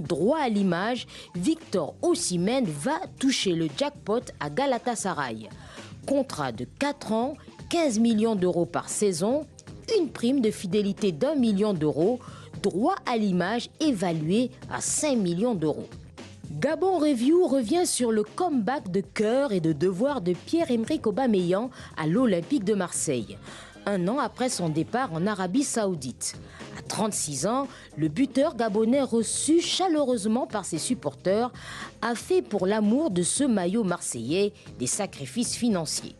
Droit à l'image, Victor Osimhen va toucher le jackpot à Galatasaray. Contrat de 4 ans, 15 millions d'euros par saison, une prime de fidélité d'1 million d'euros, droit à l'image évalué à 5 millions d'euros. Gabon Review revient sur le comeback de cœur et de devoir de Pierre-Emerick Aubameyang à l'Olympique de Marseille, un an après son départ en Arabie Saoudite. À 36 ans, le buteur gabonais reçu chaleureusement par ses supporters a fait pour l'amour de ce maillot marseillais des sacrifices financiers.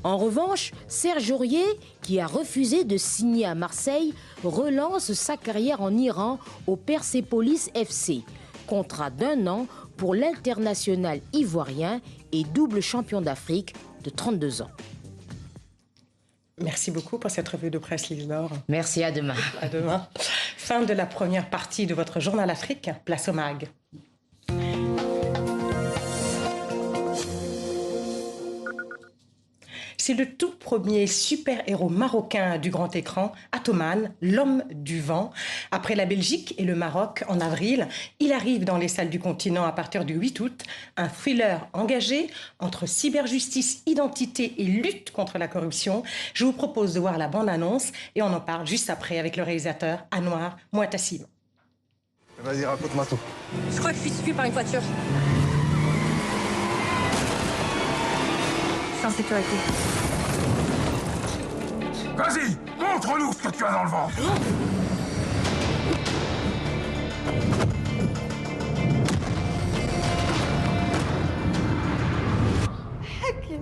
En revanche, Serge Aurier, qui a refusé de signer à Marseille, relance sa carrière en Iran au Persepolis FC. Contrat d'1 an pour l'international ivoirien et double champion d'Afrique de 32 ans. Merci beaucoup pour cette revue de presse, Lise Laure. Merci, à demain. À demain. Fin de la première partie de votre journal Afrique. Place au MAG. C'est le tout premier super-héros marocain du grand écran, Atoman, l'homme du vent. Après la Belgique et le Maroc en avril, il arrive dans les salles du continent à partir du 8 août. Un thriller engagé entre cyberjustice, identité et lutte contre la corruption. Je vous propose de voir la bande-annonce et on en parle juste après avec le réalisateur Anouar Mouatassim. Vas-y, raconte-moi tout. Je crois que je suis suivi par une voiture. Je suis en sécurité. Vas-y, montre-nous ce que tu as dans le ventre.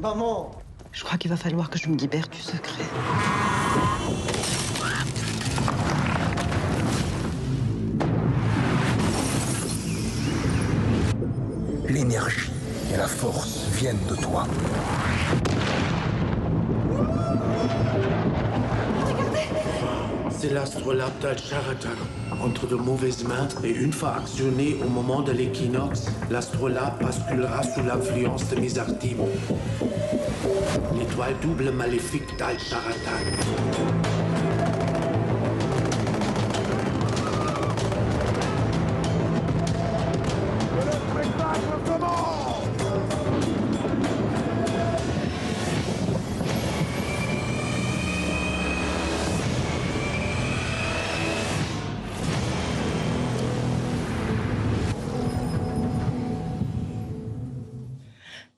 Maman, je crois qu'il va falloir que je me libère du secret. L'énergie et la force viennent de toi. C'est l'astrolabe d'Al-Sharatan. Entre de mauvaises mains et une fois actionné au moment de l'équinoxe, l'astrolabe basculera sous l'influence de Mizartim, l'étoile double maléfique d'Al-Sharatan.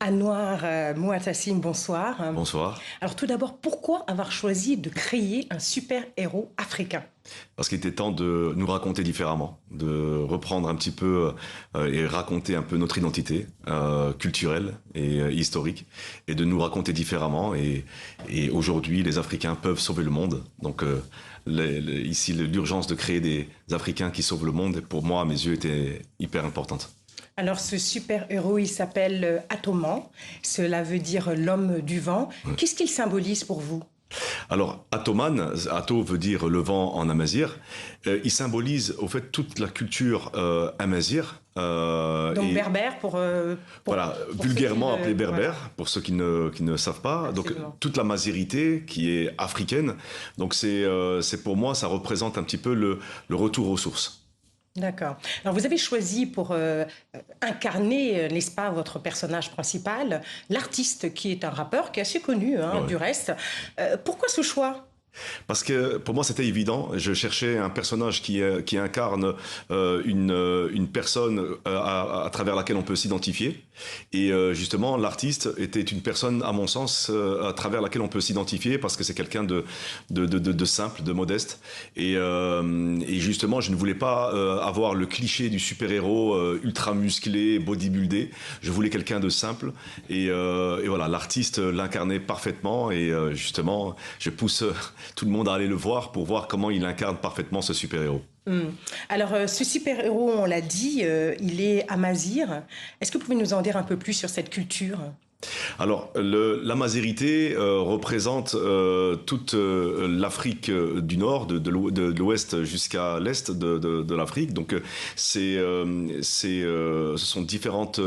Anouar Mouatassim, bonsoir. Bonsoir. Alors tout d'abord, pourquoi avoir choisi de créer un super-héros africain ? Parce qu'il était temps de nous raconter différemment, de reprendre un petit peu et raconter un peu notre identité culturelle et historique, et de nous raconter différemment. Et aujourd'hui, les Africains peuvent sauver le monde. Donc ici, l'urgence de créer des Africains qui sauvent le monde, pour moi, à mes yeux, était hyper importante. Alors ce super-héros, il s'appelle Atoman. Cela veut dire l'homme du vent. Ouais. Qu'est-ce qu'il symbolise pour vous ? Alors, Atoman, Ato veut dire le vent en amazigh. Il symbolise au fait toute la culture amazigh. Donc berbère pour voilà, pour vulgairement appelé berbère, voilà. pour ceux qui ne savent pas. Absolument. Donc toute la mazirité qui est africaine. Donc c'est pour moi, ça représente un petit peu le retour aux sources. D'accord. Alors vous avez choisi pour incarner, n'est-ce pas, votre personnage principal, l'artiste qui est un rappeur qui est assez connu, Ouais. du reste. Pourquoi ce choix ? Parce que pour moi c'était évident, je cherchais un personnage qui incarne une personne à travers laquelle on peut s'identifier, et justement l'artiste était une personne à mon sens à travers laquelle on peut s'identifier parce que c'est quelqu'un de simple, de modeste, et justement je ne voulais pas avoir le cliché du super-héros ultra musclé, bodybuildé, je voulais quelqu'un de simple, et voilà, l'artiste l'incarnait parfaitement, et justement je pousse tout le monde à aller le voir pour voir comment il incarne parfaitement ce super-héros. Alors, ce super-héros, on l'a dit, il est amazigh. Est-ce que vous pouvez nous en dire un peu plus sur cette culture ? Alors, la Mazérité représente toute l'Afrique du Nord, de l'ouest jusqu'à l'est de l'Afrique. Donc, ce sont différentes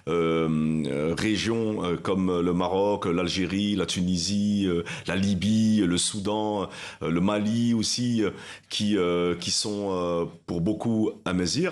régions comme le Maroc, l'Algérie, la Tunisie, la Libye, le Soudan, le Mali aussi, qui sont pour beaucoup amazigh.